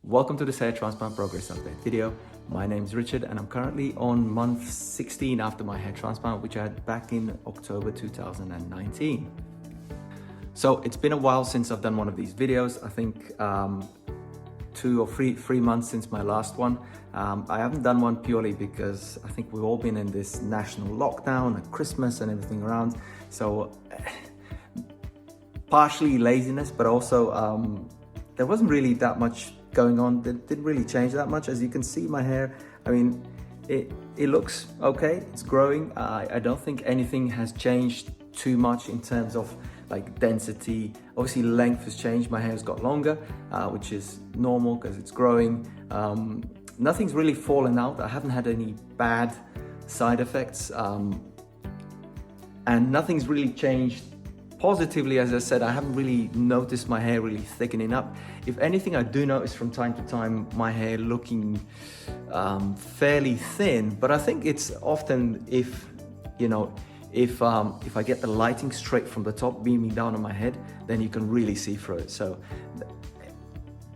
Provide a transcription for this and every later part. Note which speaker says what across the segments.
Speaker 1: Welcome to this hair transplant progress update video. My name is Richard and I'm currently on month 16 after my hair transplant, which I had back in October 2019. So it's been a while since I've done one of these videos. I think 2 or 3 months since my last one. I haven't done one purely because I think we've all been in this national lockdown at Christmas and everything around. So partially laziness, but also there wasn't really that much going on. It didn't really change that much. As you can see, my hair, I mean, it looks okay. It's growing. I don't think anything has changed too much in terms of like density. Obviously length has changed. My hair's got longer, which is normal because it's growing. Nothing's really fallen out. I haven't had any bad side effects, and nothing's really changed positively. As I said, I haven't really noticed my hair really thickening up. If anything, I do notice from time to time my hair looking fairly thin, but I think it's often if I get the lighting straight from the top beaming down on my head, then you can really see through it. So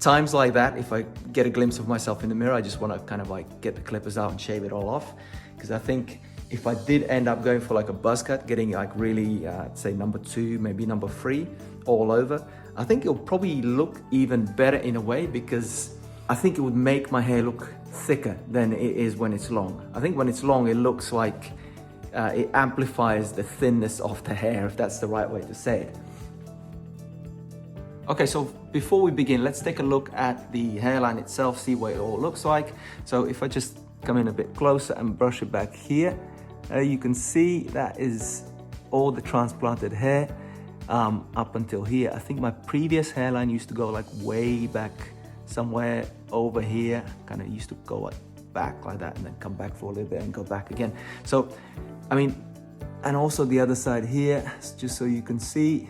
Speaker 1: times like that, if I get a glimpse of myself in the mirror, I just want to kind of like get the clippers out and shave it all off, because I think if I did end up going for like a buzz cut, getting like really, say number 2, maybe number 3 all over, I think it'll probably look even better in a way, because I think it would make my hair look thicker than it is when it's long. I think when it's long, it looks like it amplifies the thinness of the hair, if that's the right way to say it. Okay, so before we begin, let's take a look at the hairline itself, see what it all looks like. So if I just come in a bit closer and brush it back here, you can see that is all the transplanted hair up until here. I think my previous hairline used to go like way back somewhere over here, kind of used to go like back like that and then come back for a little bit and go back again. So, I mean, and also the other side here, just so you can see,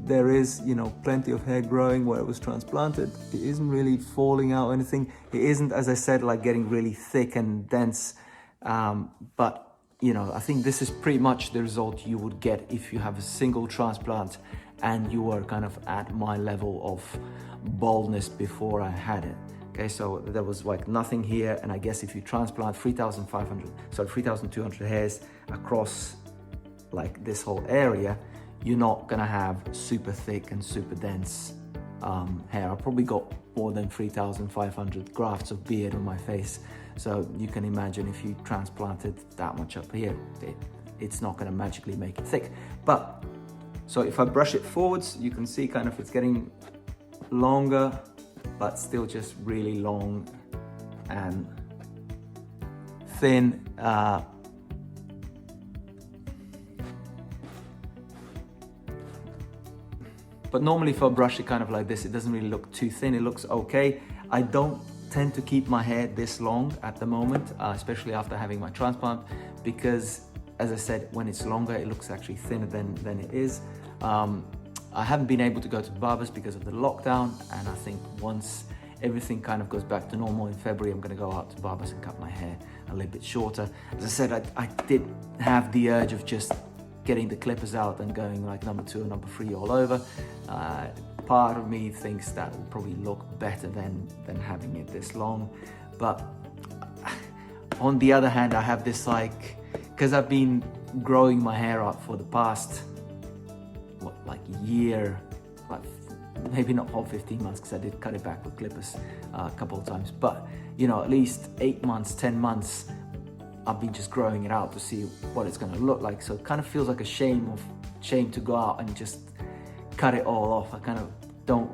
Speaker 1: there is, plenty of hair growing where it was transplanted. It isn't really falling out or anything. It isn't, as I said, like getting really thick and dense. But I think this is pretty much the result you would get if you have a single transplant and you were kind of at my level of baldness before I had it. Okay, so there was like nothing here, and I guess if you transplant 3,200 hairs across like this whole area, you're not gonna have super thick and super dense hair. I probably got more than 3,500 grafts of beard on my face. So you can imagine if you transplanted that much up here, it's not gonna magically make it thick. But, so if I brush it forwards, you can see kind of it's getting longer, but still just really long and thin. But normally if I brush it kind of like this, it doesn't really look too thin, it looks okay. I don't tend to keep my hair this long at the moment, especially after having my transplant, because as I said, when it's longer, it looks actually thinner than it is. I haven't been able to go to barbers because of the lockdown, and I think once everything kind of goes back to normal in February, I'm gonna go out to barbers and cut my hair a little bit shorter. As I said, I did have the urge of just getting the clippers out and going like number 2 and number 3 all over. Part of me thinks that will probably look better than having it this long. But on the other hand, I have this like, because I've been growing my hair out for the past, like year, like maybe not whole 15 months, because I did cut it back with clippers a couple of times, but at least 8 months, 10 months, I've been just growing it out to see what it's gonna look like. So it kind of feels like a shame to go out and just cut it all off. I kind of don't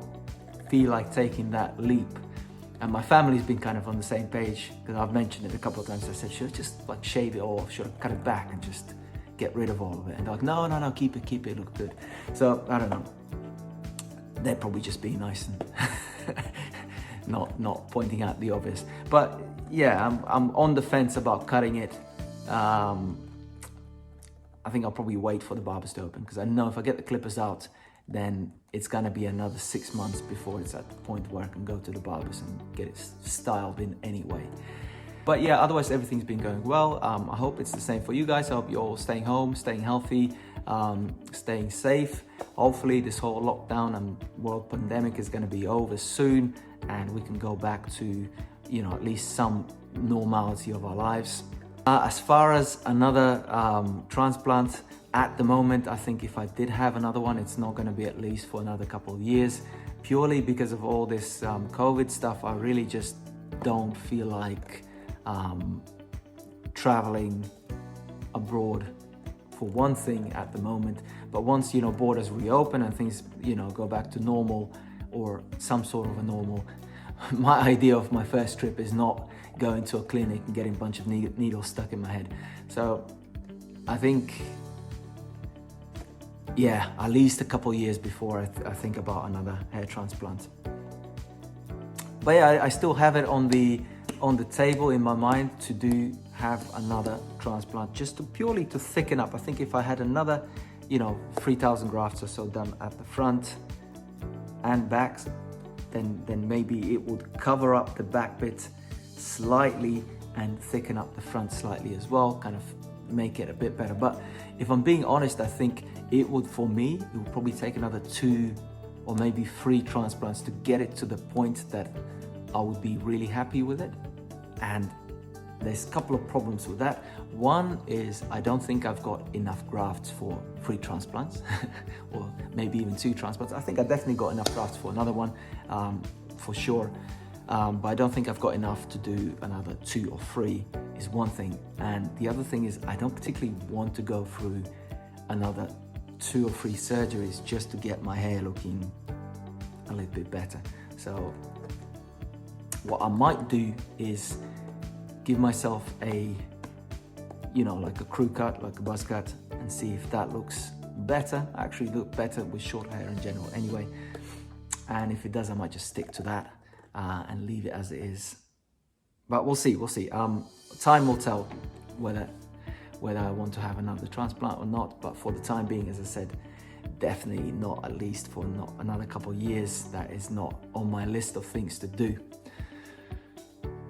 Speaker 1: feel like taking that leap. And my family's been kind of on the same page, because I've mentioned it a couple of times. I said, should I just like shave it off? Should I cut it back and just get rid of all of it? And they're like, no, keep it, look good. So I don't know. They're probably just being nice and not pointing out the obvious. But yeah, I'm on the fence about cutting it. I think I'll probably wait for the barbers to open, because I know if I get the clippers out, then it's gonna be another 6 months before it's at the point where I can go to the barbers and get it styled in any way. But yeah, otherwise everything's been going well. I hope it's the same for you guys. I hope you're all staying home, staying healthy. staying safe. Hopefully this whole lockdown and world pandemic is going to be over soon, and we can go back to, you know, at least some normality of our lives. As far as another transplant, at the moment, I think if I did have another one, it's not going to be at least for another couple of years, purely because of all this COVID stuff. I really just don't feel like traveling abroad for one thing at the moment. But once, you know, borders reopen and things, you know, go back to normal or some sort of a normal, my idea of my first trip is not going to a clinic and getting a bunch of needles stuck in my head. So I think, yeah, at least a couple of years before I think about another hair transplant. But yeah, I still have it on the table in my mind to have another transplant, just purely to thicken up. I think if I had another, you know, 3,000 grafts or so done at the front and back, then maybe it would cover up the back bit slightly and thicken up the front slightly as well, kind of make it a bit better. But if I'm being honest, I think it would probably take another 2 or maybe 3 transplants to get it to the point that I would be really happy with it. And there's a couple of problems with that. One is I don't think I've got enough grafts for 3 transplants or maybe even 2 transplants. I think I definitely got enough grafts for another one, for sure. But I don't think I've got enough to do another 2 or 3 is one thing. And the other thing is I don't particularly want to go through another 2 or 3 surgeries just to get my hair looking a little bit better. So what I might do is give myself a, you know, like a crew cut, like a buzz cut, and see if that looks better. I actually look better with short hair in general anyway. And if it does, I might just stick to that and leave it as it is. But we'll see. Time will tell whether I want to have another transplant or not. But for the time being, as I said, definitely not, at least for not another couple of years. That is not on my list of things to do.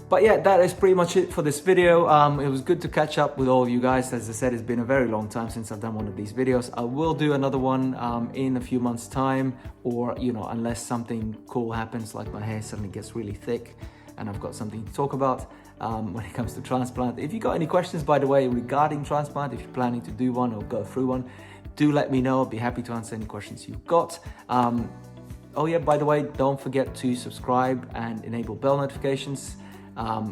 Speaker 1: But yeah, that is pretty much it for this video. It was good to catch up with all of you guys. As I said, it's been a very long time since I've done one of these videos. I will do another one in a few months' time, or, you know, unless something cool happens, like my hair suddenly gets really thick and I've got something to talk about when it comes to transplant. If you got any questions, by the way, regarding transplant, if you're planning to do one or go through one, do let me know. I'll be happy to answer any questions you've got. Oh yeah, by the way, don't forget to subscribe and enable bell notifications,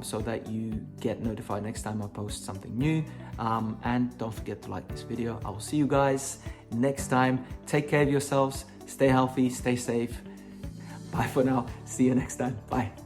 Speaker 1: so that you get notified next time I post something new. And don't forget to like this video. I will see you guys next time. Take care of yourselves, stay healthy, stay safe. Bye for now. See you next time. Bye.